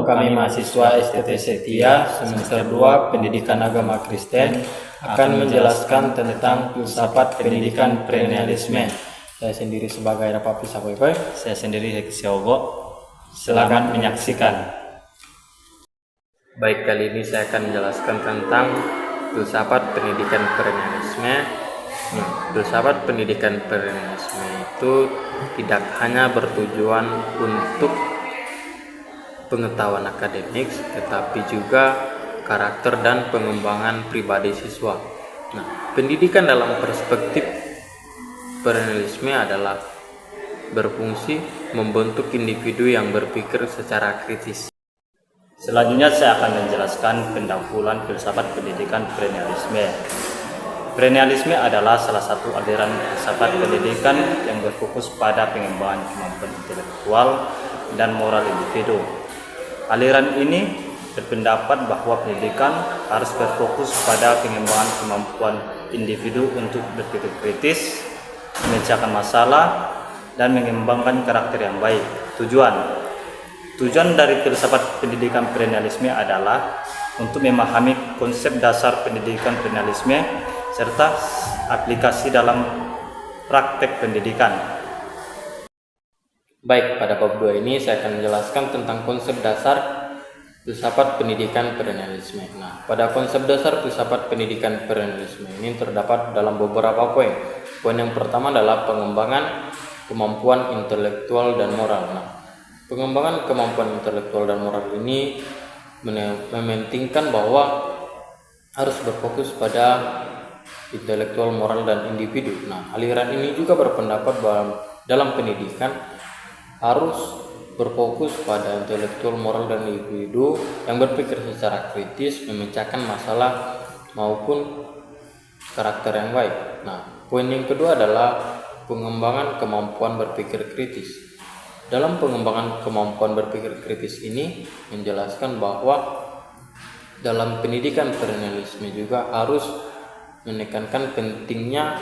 kami mahasiswa STT Setia semester 2 Pendidikan Agama Kristen akan menjelaskan tentang filsafat pendidikan perennialisme. Saya sendiri sebagai Rapapi Sakoikoi. Saya sendiri Heki Siogo. Selamat menyaksikan. Baik, kali ini saya akan menjelaskan tentang filsafat pendidikan perennialisme. Filsafat pendidikan perennialisme itu tidak hanya bertujuan untuk pengetahuan akademik, tetapi juga karakter dan pengembangan pribadi siswa. Pendidikan dalam perspektif perennialisme adalah berfungsi membentuk individu yang berpikir secara kritis. Selanjutnya saya akan menjelaskan pendahuluan filsafat pendidikan perennialisme. Perennialisme adalah salah satu aliran filsafat pendidikan yang berfokus pada pengembangan kemampuan intelektual dan moral individu. Aliran ini berpendapat bahwa pendidikan harus berfokus pada pengembangan kemampuan individu untuk berpikir kritis, memecahkan masalah, dan mengembangkan karakter yang baik. Tujuan dari filsafat pendidikan perennialisme adalah untuk memahami konsep dasar pendidikan perennialisme serta aplikasi dalam praktek pendidikan. Baik, pada bab 2 ini saya akan menjelaskan tentang konsep dasar filsafat pendidikan perennialisme. Pada konsep dasar filsafat pendidikan perennialisme ini terdapat dalam beberapa poin. Poin yang pertama adalah pengembangan kemampuan intelektual dan moral. Pengembangan kemampuan intelektual dan moral ini mementingkan bahwa harus berfokus pada intelektual, moral, dan individu. Aliran ini juga berpendapat bahwa dalam pendidikan harus berfokus pada intelektual, moral, dan individu yang berpikir secara kritis, memecahkan masalah maupun karakter yang baik. Poin yang kedua adalah pengembangan kemampuan berpikir kritis. Dalam pengembangan kemampuan berpikir kritis ini menjelaskan bahwa dalam pendidikan perennialisme juga harus menekankan pentingnya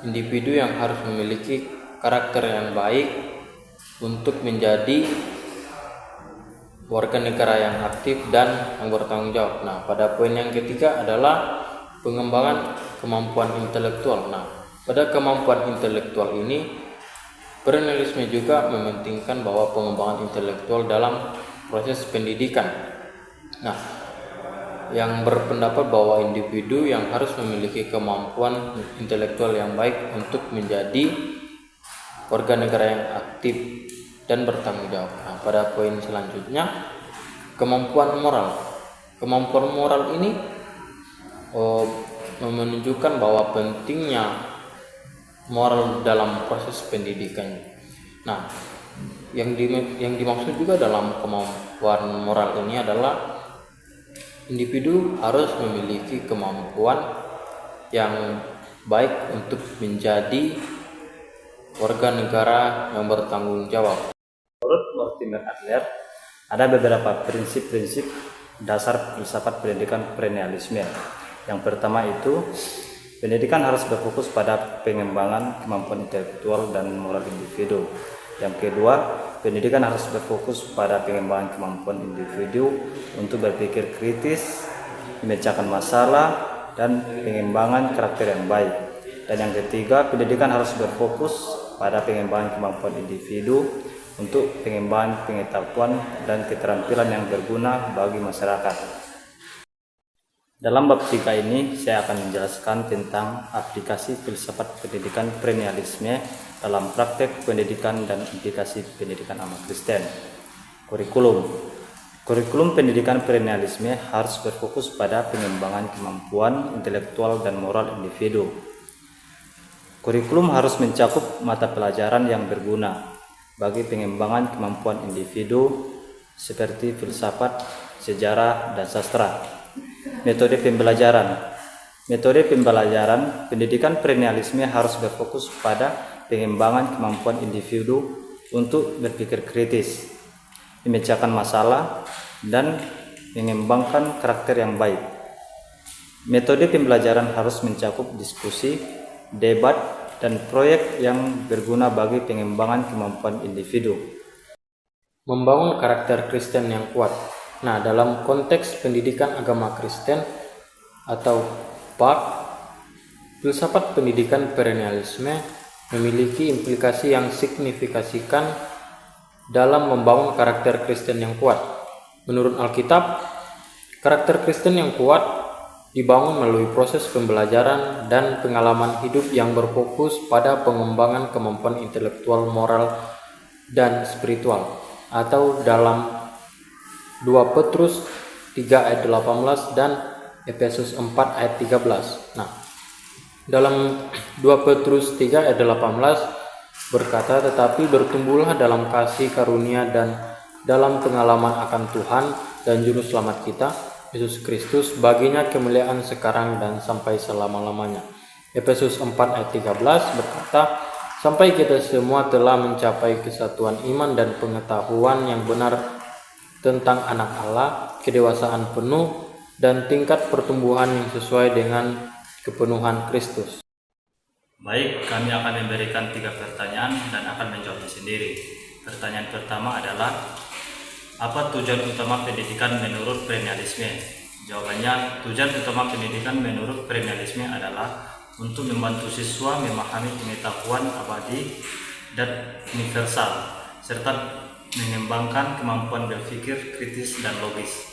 individu yang harus memiliki karakter yang baik untuk menjadi warga negara yang aktif dan yang bertanggung jawab. Pada poin yang ketiga adalah pengembangan kemampuan intelektual. Pada kemampuan intelektual ini perennialisme juga mementingkan bahwa pengembangan intelektual dalam proses pendidikan. Yang berpendapat bahwa individu yang harus memiliki kemampuan intelektual yang baik untuk menjadi warga negara yang aktif dan bertanggung jawab. Pada poin selanjutnya, kemampuan moral. Kemampuan moral ini menunjukkan bahwa pentingnya moral dalam proses pendidikan. Yang dimaksud juga dalam kemampuan moral ini adalah individu harus memiliki kemampuan yang baik untuk menjadi warga negara yang bertanggung jawab. Menurut Mortimer Adler, ada beberapa prinsip-prinsip dasar filsafat pendidikan perennialisme. Yang pertama itu, pendidikan harus berfokus pada pengembangan kemampuan intelektual dan moral individu. Yang kedua, pendidikan harus berfokus pada pengembangan kemampuan individu untuk berpikir kritis, memecahkan masalah, dan pengembangan karakter yang baik. Dan yang ketiga, pendidikan harus berfokus pada pengembangan kemampuan individu untuk pengembangan pengetahuan dan keterampilan yang berguna bagi masyarakat. Dalam bab 3 ini, saya akan menjelaskan tentang aplikasi filsafat pendidikan perennialisme dalam praktek pendidikan dan implikasi pendidikan agama Kristen. Kurikulum pendidikan perennialisme harus berfokus pada pengembangan kemampuan intelektual dan moral individu. Kurikulum harus mencakup mata pelajaran yang berguna bagi pengembangan kemampuan individu seperti filsafat, sejarah, dan sastra. Metode pembelajaran pendidikan perennialisme harus berfokus pada pengembangan kemampuan individu untuk berpikir kritis, memecahkan masalah, dan mengembangkan karakter yang baik. Metode pembelajaran harus mencakup diskusi, debat, dan proyek yang berguna bagi pengembangan kemampuan individu. membangun karakter Kristen yang kuat. Nah, dalam konteks pendidikan agama Kristen atau PAK, filsafat pendidikan perennialisme memiliki implikasi yang signifikan dalam membangun karakter Kristen yang kuat. Menurut Alkitab, karakter Kristen yang kuat dibangun melalui proses pembelajaran dan pengalaman hidup yang berfokus pada pengembangan kemampuan intelektual, moral, dan spiritual, atau dalam 2 Petrus 3 ayat 18 dan Efesus 4 ayat 13. Nah, dalam 2 Petrus 3 ayat 18 berkata, tetapi bertumbuhlah dalam kasih karunia dan dalam pengalaman akan Tuhan dan Juru Selamat kita, Yesus Kristus, baginya kemuliaan sekarang dan sampai selama-lamanya. Efesus 4 ayat 13 berkata, sampai kita semua telah mencapai kesatuan iman dan pengetahuan yang benar tentang anak Allah, kedewasaan penuh, dan tingkat pertumbuhan yang sesuai dengan kepenuhan Kristus. Baik, kami akan memberikan 3 pertanyaan dan akan menjawabnya sendiri. Pertanyaan pertama adalah, apa tujuan utama pendidikan menurut perennialisme? Jawabannya, tujuan utama pendidikan menurut perennialisme adalah untuk membantu siswa memahami pengetahuan abadi dan universal, serta mengembangkan kemampuan berpikir kritis dan logis.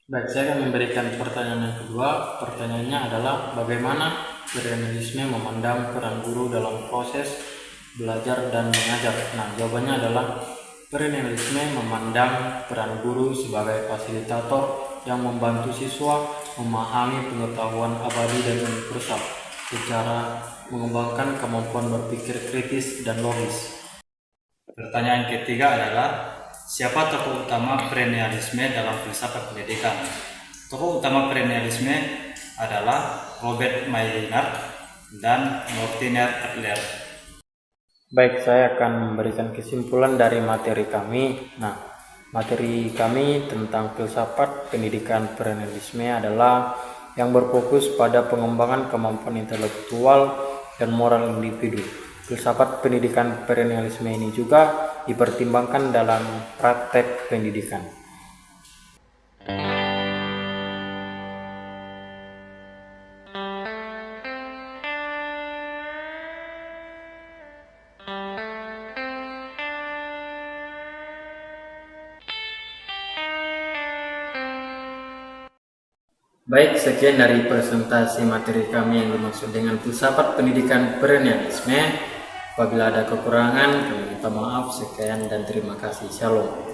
Baik, saya akan memberikan pertanyaan yang kedua. Pertanyaannya adalah, bagaimana perennialisme memandang peran guru dalam proses belajar dan mengajar? Nah, jawabannya adalah, perennialisme memandang peran guru sebagai fasilitator yang membantu siswa memahami pengetahuan abadi dan universal secara mengembangkan kemampuan berpikir kritis dan logis. Pertanyaan ketiga adalah, siapa tokoh utama perennialisme dalam filsafat pendidikan? Tokoh utama perennialisme adalah Robert Maynard dan Mortimer Adler. Baik, saya akan memberikan kesimpulan dari materi kami. Nah, materi kami tentang filsafat pendidikan perennialisme adalah yang berfokus pada pengembangan kemampuan intelektual dan moral individu. Filsafat pendidikan perennialisme ini juga dipertimbangkan dalam praktek pendidikan. Baik, sekian dari presentasi materi kami yang dimaksud dengan filsafat pendidikan perennialisme. Apabila ada kekurangan, kami minta maaf. Sekian dan terima kasih. Shalom.